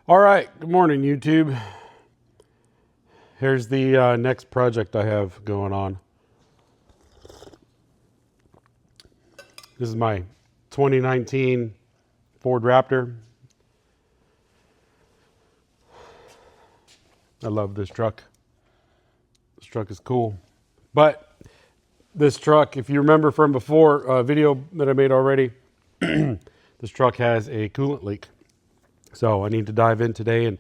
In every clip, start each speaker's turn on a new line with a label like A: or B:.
A: All right, good morning, YouTube. Here's the next project I have going on. This is my 2019 Ford Raptor. I love this truck. This truck is cool. But this truck, if you remember from before, a video that I made already, this truck has a coolant leak. So I need to dive in today and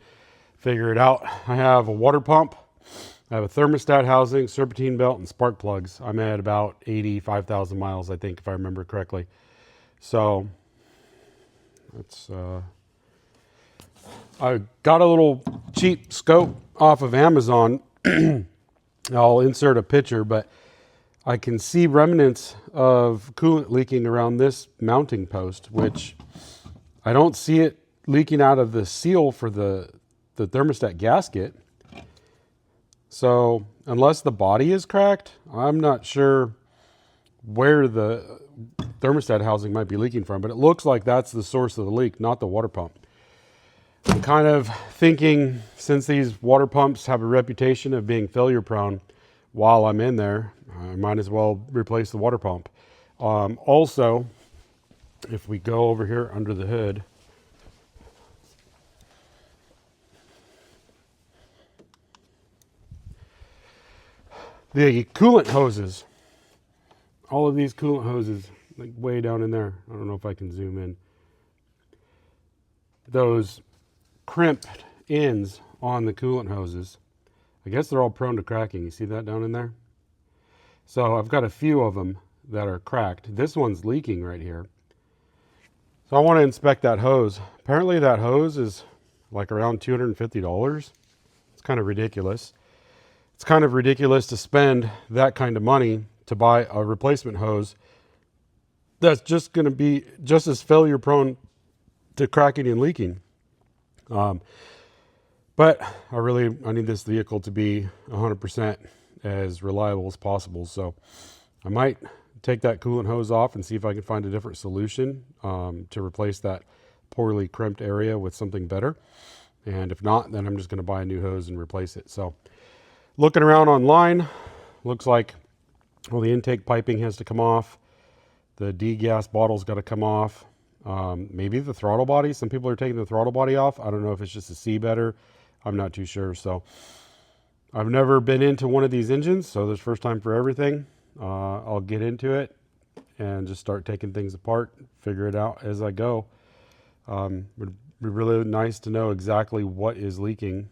A: figure it out. I have a water pump, I have a thermostat housing, serpentine belt, and spark plugs. I'm at about 85,000 miles, I think, if I remember correctly. So it's I got a little cheap scope off of Amazon. I'll insert a picture, but I can see remnants of coolant leaking around this mounting post, which I don't see it leaking out of the seal for the thermostat gasket. So unless the body is cracked, I'm not sure where the thermostat housing might be leaking from, but it looks like that's the source of the leak, not the water pump. I'm kind of thinking, since these water pumps have a reputation of being failure prone while I'm in there, I might as well replace the water pump. Also, if we go over here under the hood, the coolant hoses, all of these coolant hoses, like way down in there. I don't know if I can zoom in. Those crimped ends on the coolant hoses, I guess they're all prone to cracking. You see that down in there? So I've got a few of them that are cracked. This one's leaking right here. So I want to inspect that hose. Apparently that hose is like around $250. It's kind of ridiculous. It's kind of ridiculous to spend that kind of money to buy a replacement hose that's just going to be just as failure prone to cracking and leaking. But I need this vehicle to be 100% as reliable as possible. So I might take that coolant hose off and see if I can find a different solution to replace that poorly crimped area with something better. And if not, then I'm just going to buy a new hose and replace it. So looking around online, looks like, well, the intake piping has to come off. The D-gas bottle's got to come off. Maybe the throttle body. Some people are taking the throttle body off. I don't know if it's just a C-better. I'm not too sure. So I've never been into one of these engines, so there's first time for everything. I'll get into it and just start taking things apart, figure it out as I go. Would be really nice to know exactly what is leaking,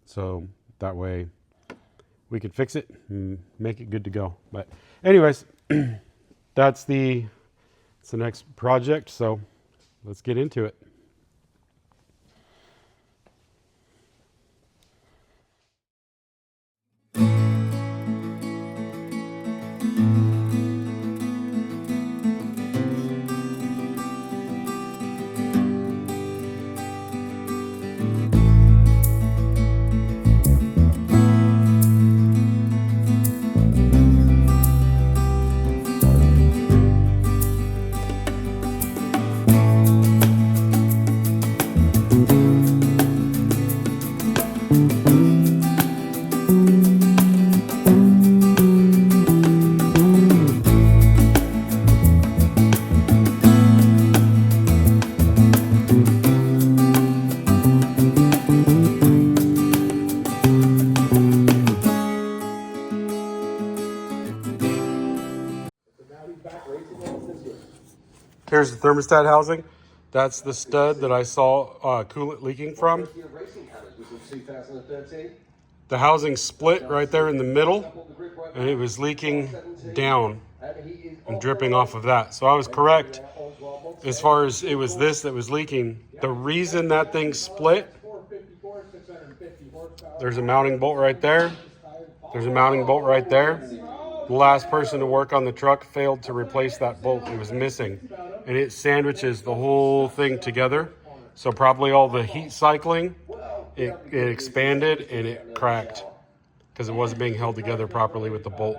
A: so that way we can fix it and make it good to go. But anyways, that's the next project, so let's get into it. Here's the thermostat housing. That's the stud that I saw coolant leaking from. The housing split right there in the middle, and it was leaking down and dripping off of that. So I was correct as far as it was this that was leaking. The reason that thing split, there's a mounting bolt right there. There's a mounting bolt right there. The last person to work on the truck failed to replace that bolt. It was missing, and it sandwiches the whole thing together. So probably all the heat cycling, it expanded and it cracked because it wasn't being held together properly with the bolt.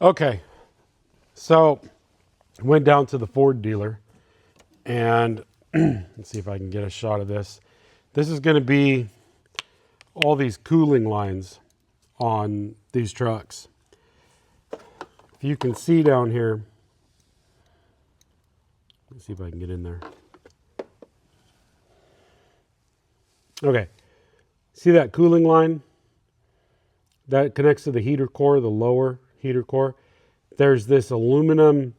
A: Okay, so went down to the Ford dealer, and let's see if I can get a shot of this. This is going to be all these cooling lines on these trucks. If you can see down here, let's see if I can get in there. Okay, see that cooling line? That connects to the heater core, the lower heater core. There's this aluminum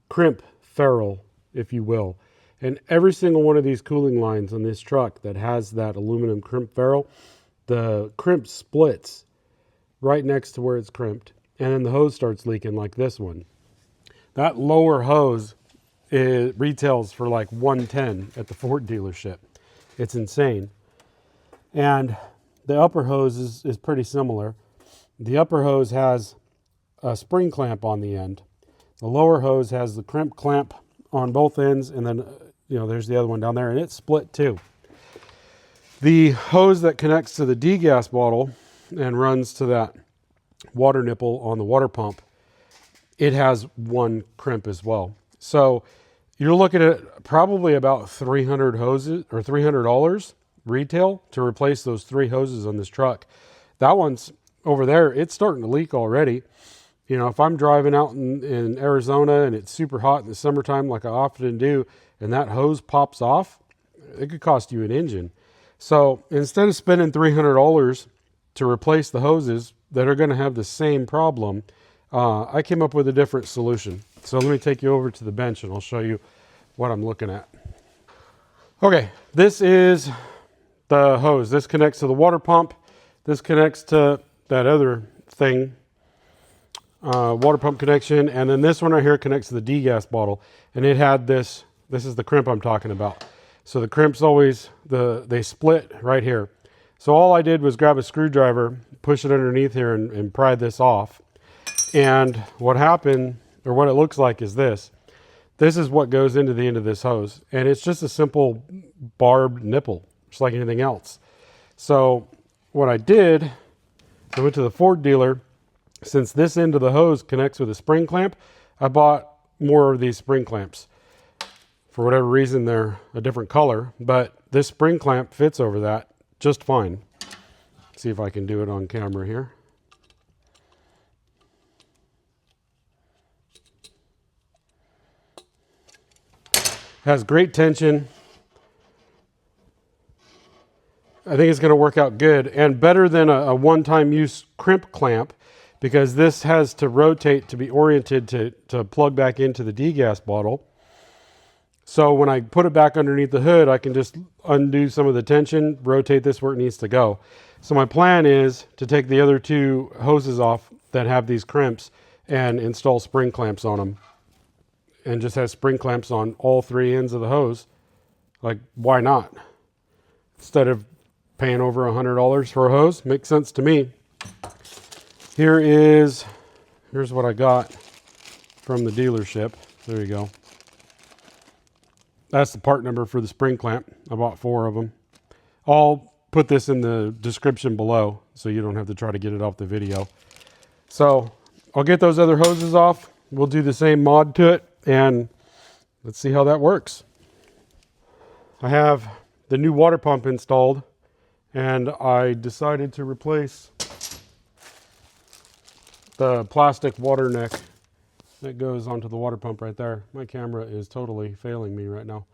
A: crimp ferrule, if you will. And every single one of these cooling lines on this truck that has that aluminum crimp ferrule, the crimp splits right next to where it's crimped. And then the hose starts leaking like this one. That lower hose, it retails for like $110 at the Ford dealership. It's insane. And the upper hose is pretty similar. The upper hose has a spring clamp on the end. The lower hose has the crimp clamp on both ends, and then there's the other one down there, and it's split too. The hose that connects to the degas bottle and runs to that water nipple on the water pump, it has one crimp as well. So you're looking at probably about 300 hoses or $300 retail to replace those 3 hoses on this truck. That one's over there, it's starting to leak already. If I'm driving out in Arizona and it's super hot in the summertime like I often do, and that hose pops off, it could cost you an engine. So instead of spending $300 to replace the hoses that are going to have the same problem, I came up with a different solution. So let me take you over to the bench and I'll show you what I'm looking at. Okay, this is the hose. This connects to the water pump. This connects to that other thing, water pump connection, and then this one right here connects to the degas bottle, and it had this is the crimp I'm talking about. So the crimp's always they split right here. So all I did was grab a screwdriver, push it underneath here, and pry this off. And what happened, or what it looks like, is this is what goes into the end of this hose, and it's just a simple barbed nipple, just like anything else. So what I did, I went to the Ford dealer. Since this end of the hose connects with a spring clamp, I bought more of these spring clamps. For whatever reason, they're a different color, but this spring clamp fits over that just fine. Let's see if I can do it on camera here. Has great tension. I think it's going to work out good and better than a one-time use crimp clamp, because this has to rotate to be oriented to plug back into the degas bottle. So when I put it back underneath the hood, I can just undo some of the tension, rotate this where it needs to go. So my plan is to take the other 2 hoses off that have these crimps and install spring clamps on them, and just have spring clamps on all 3 ends of the hose. Like, why not? Instead of paying over $100 for a hose, makes sense to me. Here's what I got from the dealership. There you go. That's the part number for the spring clamp. I bought 4 of them. I'll put this in the description below so you don't have to try to get it off the video. So I'll get those other hoses off. We'll do the same mod to it, and let's see how that works. I have the new water pump installed, and I decided to replace the plastic water neck that goes onto the water pump right there. My camera is totally failing me right now.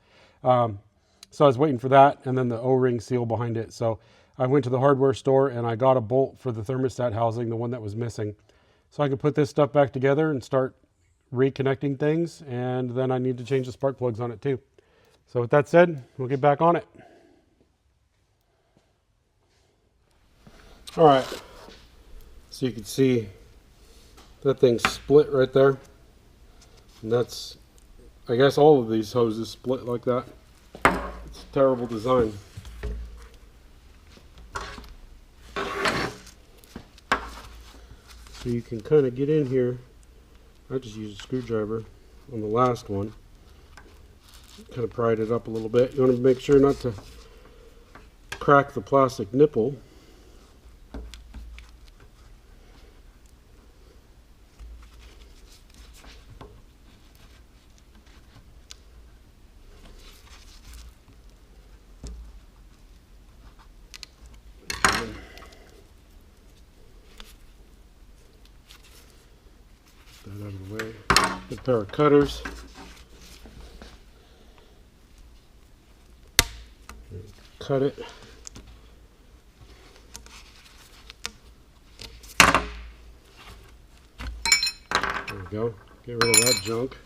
A: So I was waiting for that, and then the O-ring seal behind it. So I went to the hardware store and I got a bolt for the thermostat housing, the one that was missing. So I could put this stuff back together and start reconnecting things, and then I need to change the spark plugs on it too. So with that said, we'll get back on it. All right, so you can see that thing's split right there. And that's, I guess all of these hoses split like that. It's a terrible design. So you can kind of get in here. I just used a screwdriver on the last one. Kind of pried it up a little bit. You want to make sure not to crack the plastic nipple. That out of the way. Get a pair of cutters. Cut it. There we go. Get rid of that junk.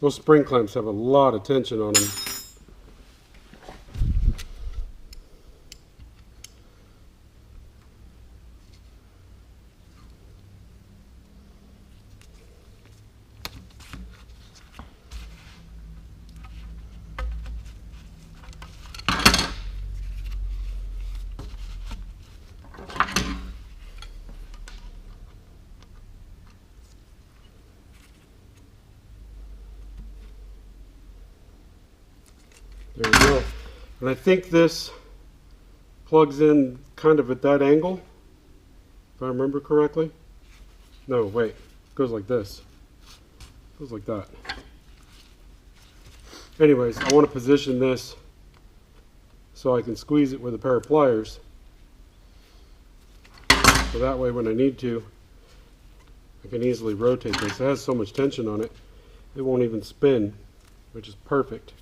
A: Those spring clamps have a lot of tension on them. There we go. And I think this plugs in kind of at that angle, if I remember correctly. No, wait. It goes like this. It goes like that. Anyways, I want to position this so I can squeeze it with a pair of pliers. So that way when I need to, I can easily rotate this. It has so much tension on it, it won't even spin, which is perfect.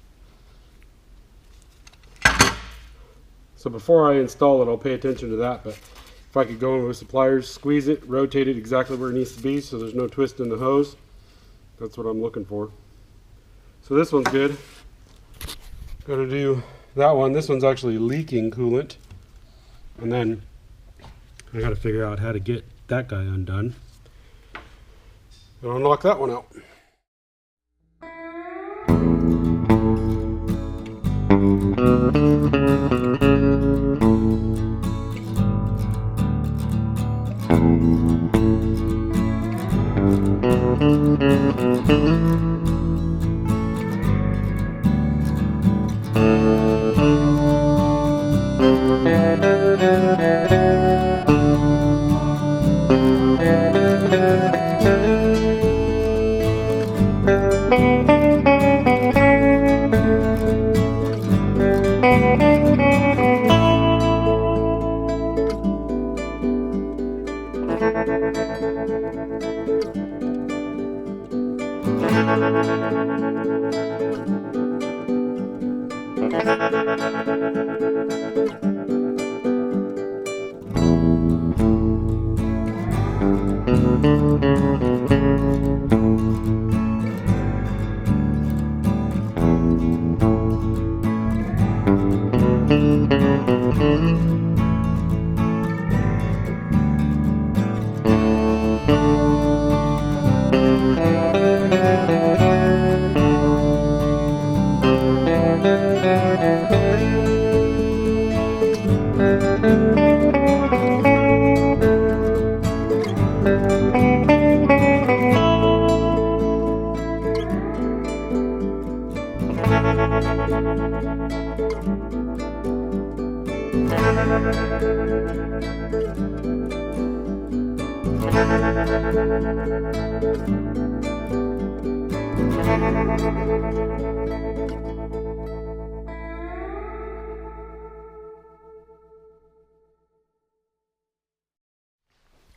A: So before I install it, I'll pay attention to that, but if I could go in with some pliers, squeeze it, rotate it exactly where it needs to be so there's no twist in the hose, that's what I'm looking for. So this one's good. Got to do that one. This one's actually leaking coolant. And then I got to figure out how to get that guy undone. And unlock that one out.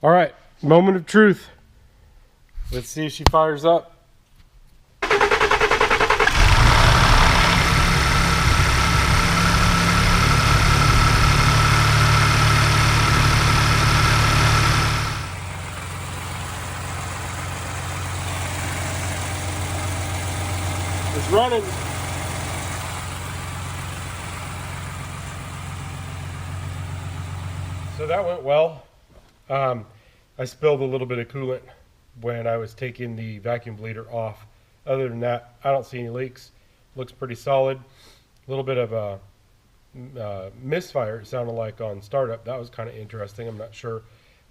A: All right, moment of truth. Let's see if she fires up. It's running. So that went well. I spilled a little bit of coolant when I was taking the vacuum bleeder off. Other than that, I don't see any leaks.
B: Looks pretty solid. A little bit of a misfire, it sounded like, on startup. That was kind of interesting. I'm not sure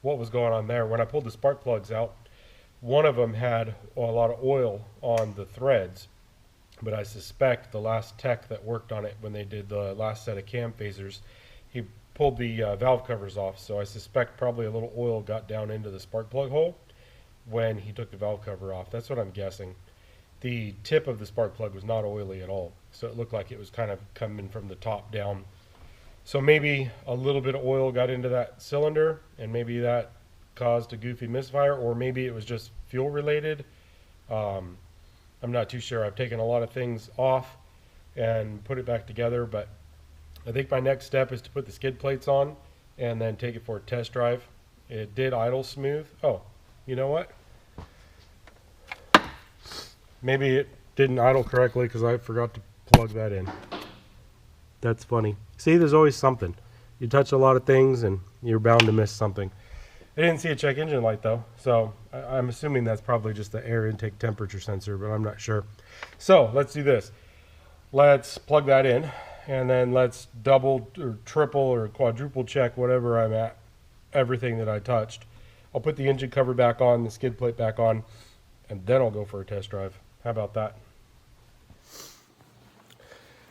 B: what was going on there. When I pulled the spark plugs out, one of them had a lot of oil on the threads, but I suspect the last tech that worked on it when they did the last set of cam phasers, he pulled the valve covers off. So I suspect probably a little oil got down into the spark plug hole when he took the valve cover off. That's what I'm guessing. The tip of the spark plug was not oily at all, so it looked like it was kind of coming from the top down. So maybe a little bit of oil got into that cylinder, and maybe that caused a goofy misfire, or maybe it was just fuel related. I'm not too sure. I've taken a lot of things off and put it back together, but I think my next step is to put the skid plates on and then take it for a test drive. It did idle smooth. Oh, you know what? Maybe it didn't idle correctly because I forgot to plug that in. That's funny. See, there's always something. You touch a lot of things and you're bound to miss something. I didn't see a check engine light though, so I'm assuming that's probably just the air intake temperature sensor, but I'm not sure. So let's do this. Let's plug that in, and then let's double or triple or quadruple check whatever I'm at, everything that I touched. I'll put the engine cover back on, the skid plate back on, and then I'll go for a test drive. How about that?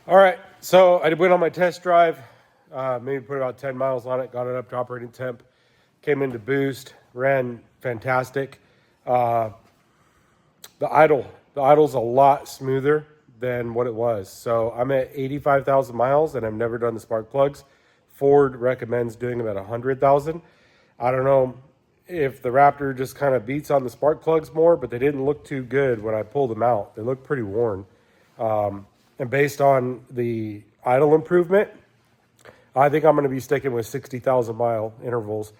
B: All right, so I went on my test drive, maybe put about 10 miles on it, got it up to operating temp, came into boost, ran fantastic. The idle's a lot smoother than what it was. So I'm at 85,000 miles and I've never done the spark plugs. Ford recommends doing them at 100,000. I don't know if the Raptor just kind of beats on the spark plugs more, but they didn't look too good when I pulled them out. They looked pretty worn. And based on the idle improvement, I think I'm going to be sticking with 60,000 mile intervals.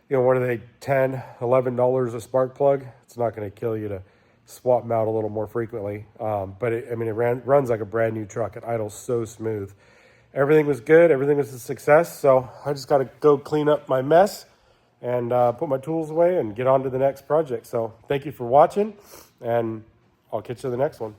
B: You know, what are they, $10, $11 a spark plug? It's not going to kill you to swap them out a little more frequently. But it runs like a brand new truck. It idles so smooth. Everything was good. Everything was a success. So I just got to go clean up my mess and put my tools away and get on to the next project. So thank you for watching, and I'll catch you in the next one.